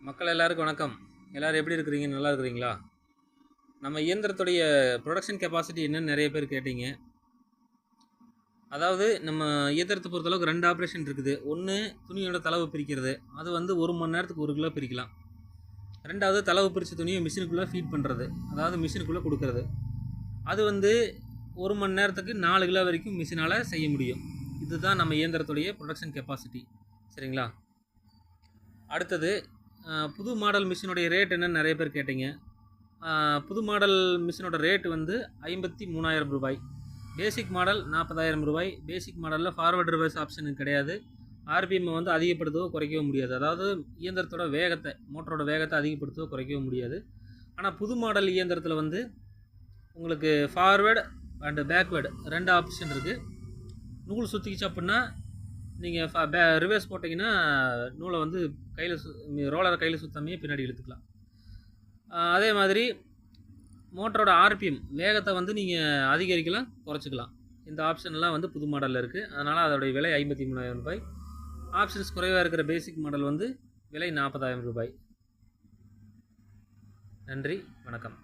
மக்கள் எல்லாருக்கும் வணக்கம். எல்லோரும் எப்படி இருக்கிறீங்க? நல்லா இருக்கிறீங்களா? நம்ம இயந்திரத்துடைய ப்ரொடக்ஷன் கெப்பாசிட்டி என்னன்னு நிறைய பேர் கேட்டீங்க. அதாவது நம்ம இயந்திரத்தை பொறுத்தளவுக்கு 2 ஆப்ரேஷன் இருக்குது. ஒன்று துணியோட தளவு பிரிக்கிறது, அது வந்து 1 மணி நேரத்துக்கு 1 கிலோ பிரிக்கலாம். ரெண்டாவது தளவு பிரித்த துணியை மிஷினுக்குள்ளே ஃபீட் பண்ணுறது, அதாவது மிஷினுக்குள்ளே கொடுக்கறது. அது வந்து 1 மணி நேரத்துக்கு 4 கிலோ வரைக்கும் மிஷினால் செய்ய முடியும். இதுதான் நம்ம இயந்திரத்துடைய ப்ரொடக்ஷன் கெப்பாசிட்டி. சரிங்களா? அடுத்தது புது மாடல் மிஷினுடைய ரேட் என்னன்னு நிறைய பேர் கேட்டீங்க. புது மாடல் மிஷினோட ரேட்டு வந்து 53,000 ரூபாய். பேசிக் மாடல் 40,000 ரூபாய். பேசிக் மாடலில் ஃபார்வர்டு ரிவர்ஸ் ஆப்ஷன் கிடையாது. ஆர்பிஎம்மை வந்து அதிகப்படுத்தவோ குறைக்கவோ முடியாது. அதாவது இயந்திரத்தோட வேகத்தை, மோட்டரோட வேகத்தை அதிகப்படுத்தவோ குறைக்கவோ முடியாது. ஆனால் புது மாடல் இயந்திரத்தில் வந்து உங்களுக்கு ஃபார்வேர்டு அண்டு பேக்வேர்டு 2 ஆப்ஷன் இருக்குது. நூல் சுற்றிக்கிச்சு அப்படின்னா நீங்கள் ரிவர்ஸ் போட்டிங்கன்னா நூலை வந்து ரோலரை கையில் சுத்தாமையே பின்னாடி இழுத்துக்கலாம். அதே மாதிரி மோட்டரோட ஆர்பிஎம் வேகத்தை வந்து நீங்கள் அதிகரிக்கலாம், குறைச்சிக்கலாம். இந்த ஆப்ஷன்லாம் வந்து புது மாடலில் இருக்குது. அதனால் அதோடைய விலை 53,000 ரூபாய். ஆப்ஷன்ஸ் குறைவாக இருக்கிற பேசிக் மாடல் வந்து விலை 40,000 ரூபாய். நன்றி, வணக்கம்.